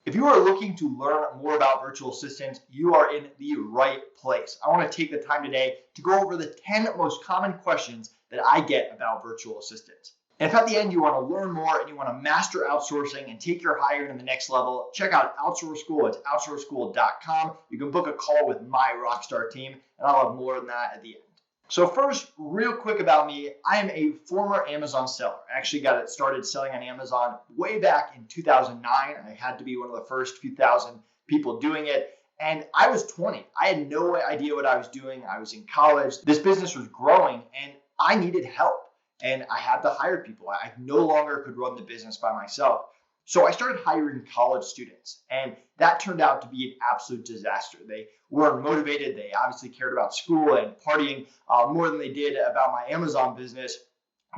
If you are looking to learn more about virtual assistants, you are in the right place. I want to take the time today to go over the 10 most common questions that I get about virtual assistants. And if at the end you want to learn more and you want to master outsourcing and take your hiring to the next level, check out Outsource School. It's outsourceschool.com. You can book a call with my rockstar team, and I'll have more than that at the end. So first, real quick about me, I am a former Amazon seller. I actually got it started selling on Amazon way back in 2009. I had to be one of the first few thousand people doing it. And I was 20. I had no idea what I was doing. I was in college. This business was growing and I needed help. And I had to hire people. I no longer could run the business by myself. So I started hiring college students, and that turned out to be an absolute disaster. They weren't motivated. They obviously cared about school and partying more than they did about my Amazon business.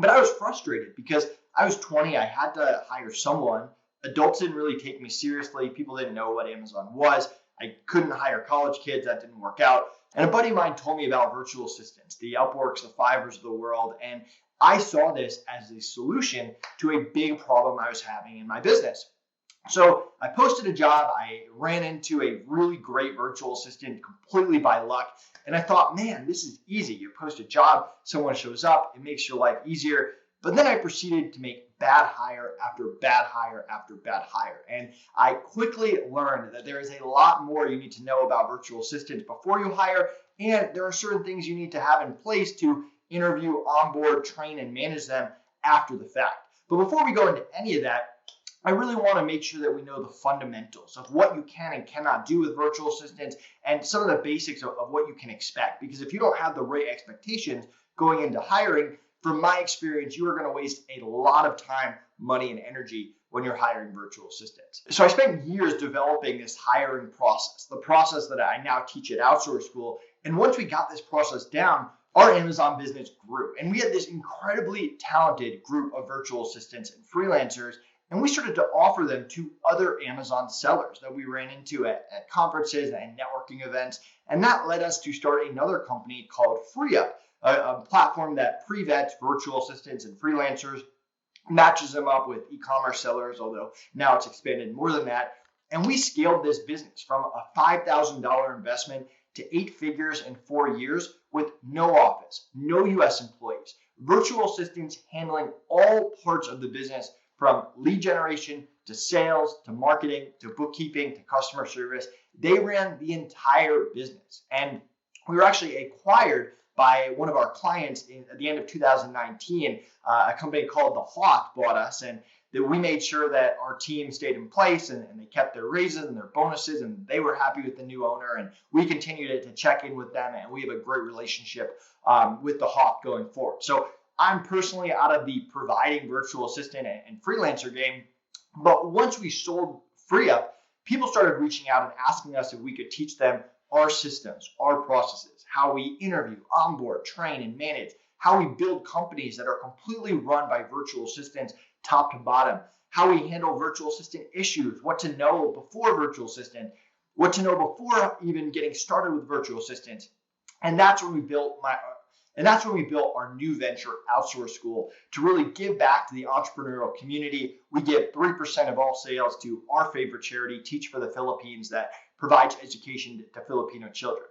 But I was frustrated because I was 20. I had to hire someone. Adults didn't really take me seriously. People didn't know what Amazon was. I couldn't hire college kids. That didn't work out. And a buddy of mine told me about virtual assistants, the Upworks, the Fivers of the world, and I saw this as a solution to a big problem I was having in my business. So I posted a job. I ran into a really great virtual assistant completely by luck. And I thought, man, this is easy. You post a job, someone shows up, it makes your life easier. But then I proceeded to make bad hire after bad hire after bad hire. And I quickly learned that there is a lot more you need to know about virtual assistants before you hire. And there are certain things you need to have in place to interview, onboard, train, and manage them after the fact. But before we go into any of that, I really want to make sure that we know the fundamentals of what you can and cannot do with virtual assistants and some of the basics of what you can expect. Because if you don't have the right expectations going into hiring, from my experience, you are going to waste a lot of time, money, and energy when you're hiring virtual assistants. So I spent years developing this hiring process, the process that I now teach at Outsource School. And once we got this process down, our Amazon business grew, and we had this incredibly talented group of virtual assistants and freelancers, and we started to offer them to other Amazon sellers that we ran into at conferences and networking events, and that led us to start another company called FreeUp, a platform that pre-vets virtual assistants and freelancers, matches them up with e-commerce sellers, although now it's expanded more than that, and we scaled this business from a $5,000 investment to 8 figures in 4 years with no office, no US employees, virtual assistants handling all parts of the business from lead generation to sales to marketing to bookkeeping to customer service. They ran the entire business. And we were actually acquired by one of our clients at the end of 2019. A company called The Hawk bought us, and that we made sure that our team stayed in place and they kept their raises and their bonuses, and they were happy with the new owner, and we continued to check in with them, and we have a great relationship with the Hawk going forward. So I'm personally out of the providing virtual assistant and freelancer game, but once we sold FreeUp, people started reaching out and asking us if we could teach them our systems, our processes, how we interview, onboard, train, and manage, how we build companies that are completely run by virtual assistants top to bottom, how we handle virtual assistant issues, what to know before virtual assistant, what to know before even getting started with virtual assistants. And that's when we built our new venture, Outsource School, to really give back to the entrepreneurial community. We give 3% of all sales to our favorite charity, Teach for the Philippines, that provides education to Filipino children.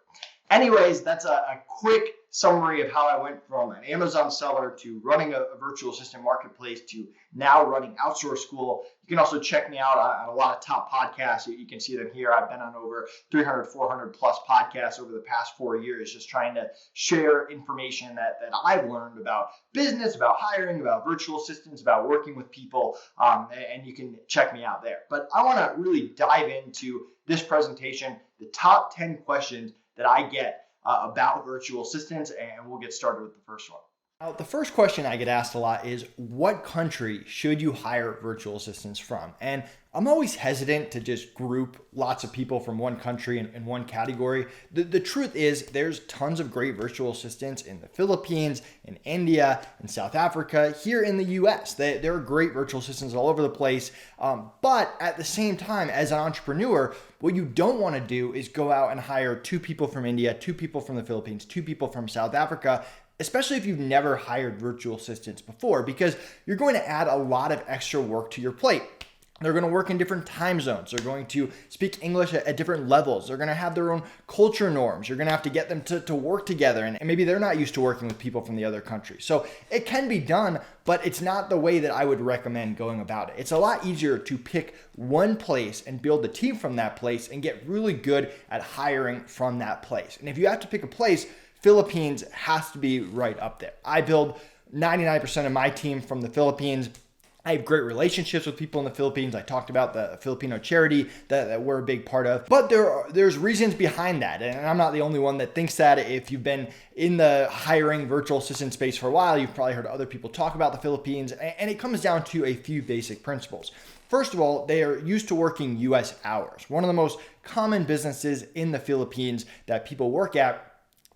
Anyways, that's a quick summary of how I went from an Amazon seller to running a virtual assistant marketplace to now running Outsource School. You can also check me out on a lot of top podcasts. You can see them here. I've been on over 300, 400 plus podcasts over the past 4 years, just trying to share information that I've learned about business, about hiring, about virtual assistants, about working with people, and you can check me out there. But I want to really dive into this presentation, the top 10 questions that I get about virtual assistants, and we'll get started with the first one. Now, the first question I get asked a lot is, what country should you hire virtual assistants from? And I'm always hesitant to just group lots of people from one country in one category. The truth is there's tons of great virtual assistants in the Philippines, in India, in South Africa, here in the US. There are great virtual assistants all over the place. But at the same time, as an entrepreneur, what you don't want to do is go out and hire 2 people from India, 2 people from the Philippines, 2 people from South Africa, especially if you've never hired virtual assistants before, because you're going to add a lot of extra work to your plate. They're going to work in different time zones. They're going to speak English at different levels. They're going to have their own culture norms. You're going to have to get them to work together. And maybe they're not used to working with people from the other countries. So it can be done, but it's not the way that I would recommend going about it. It's a lot easier to pick one place and build the team from that place and get really good at hiring from that place. And if you have to pick a place, Philippines has to be right up there. I build 99% of my team from the Philippines. I have great relationships with people in the Philippines. I talked about the Filipino charity that we're a big part of. But there's reasons behind that. And I'm not the only one that thinks that. If you've been in the hiring virtual assistant space for a while, you've probably heard other people talk about the Philippines. And it comes down to a few basic principles. First of all, they are used to working US hours. One of the most common businesses in the Philippines that people work at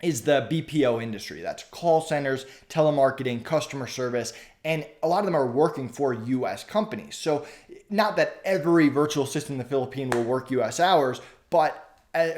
is the BPO industry. That's call centers, telemarketing, customer service, and a lot of them are working for US companies. So not that every virtual assistant in the Philippines will work US hours, but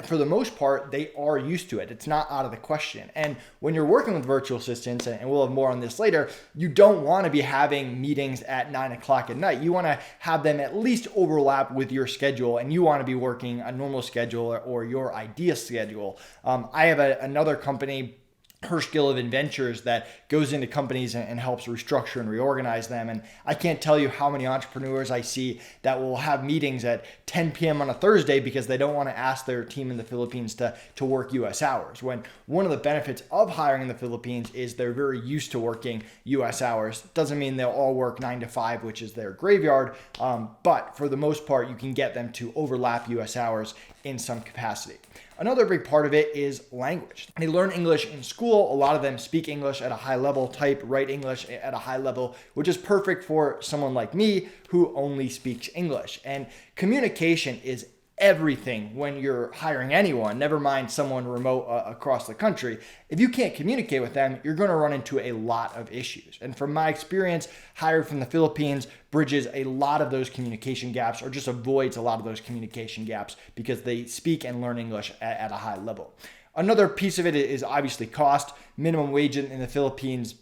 for the most part, they are used to it. It's not out of the question. And when you're working with virtual assistants, and we'll have more on this later, you don't want to be having meetings at 9 o'clock at night. You want to have them at least overlap with your schedule, and you want to be working a normal schedule or your idea schedule. I have another company, Hirsch Ventures, that goes into companies and helps restructure and reorganize them. And I can't tell you how many entrepreneurs I see that will have meetings at 10 p.m. on a Thursday because they don't want to ask their team in the Philippines to work US hours. When one of the benefits of hiring in the Philippines is they're very used to working US hours. Doesn't mean they'll all work 9 to 5, which is their graveyard. But for the most part, you can get them to overlap US hours in some capacity. Another big part of it is language. They learn English in school. A lot of them speak English at a high level, write English at a high level, which is perfect for someone like me who only speaks English. And communication is everything when you're hiring anyone, never mind someone remote across the country. If you can't communicate with them, you're going to run into a lot of issues. And from my experience, hired from the Philippines bridges a lot of those communication gaps, or just avoids a lot of those communication gaps because they speak and learn English at a high level. Another piece of it is obviously cost. Minimum wage in the Philippines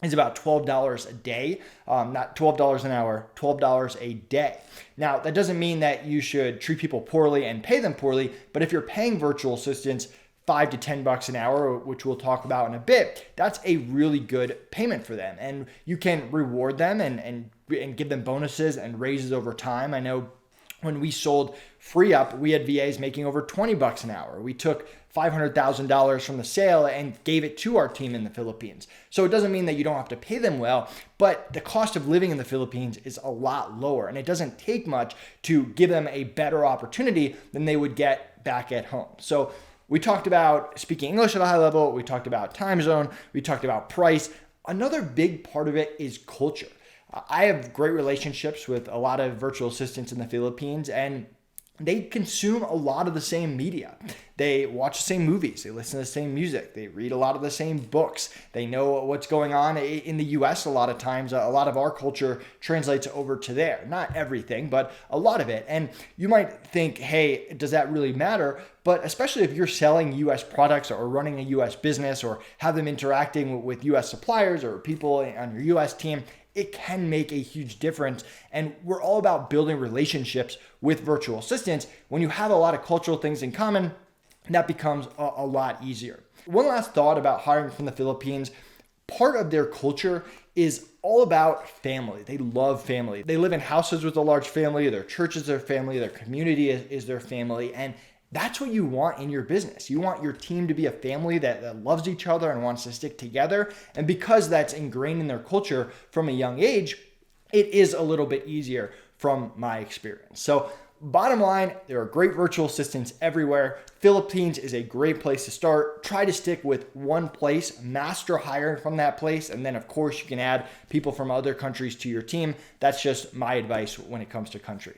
is about $12 a day, not $12 an hour, $12 a day. Now, that doesn't mean that you should treat people poorly and pay them poorly, but if you're paying virtual assistants $5 to $10 an hour, which we'll talk about in a bit, that's a really good payment for them. And you can reward them and give them bonuses and raises over time. I know when we sold Free Up, we had VAs making over $20 an hour. We took $500,000 from the sale and gave it to our team in the Philippines. So it doesn't mean that you don't have to pay them well, but the cost of living in the Philippines is a lot lower, and it doesn't take much to give them a better opportunity than they would get back at home. So we talked about speaking English at a high level. We talked about time zone. We talked about price. Another big part of it is culture. I have great relationships with a lot of virtual assistants in the Philippines, and they consume a lot of the same media. They watch the same movies. They listen to the same music. They read a lot of the same books. They know what's going on in the US a lot of times. A lot of our culture translates over to there. Not everything, but a lot of it. And you might think, hey, does that really matter? But especially if you're selling US products or running a US business or have them interacting with US suppliers or people on your US team, it can make a huge difference. And we're all about building relationships with virtual assistants. When you have a lot of cultural things in common, that becomes a lot easier. One last thought about hiring from the Philippines. Part of their culture is all about family. They love family. They live in houses with a large family. Their church is their family. Their community is their family. And that's what you want in your business. You want your team to be a family that loves each other and wants to stick together. And because that's ingrained in their culture from a young age, it is a little bit easier from my experience. So bottom line, there are great virtual assistants everywhere. Philippines is a great place to start. Try to stick with one place, master hiring from that place. And then of course you can add people from other countries to your team. That's just my advice when it comes to country.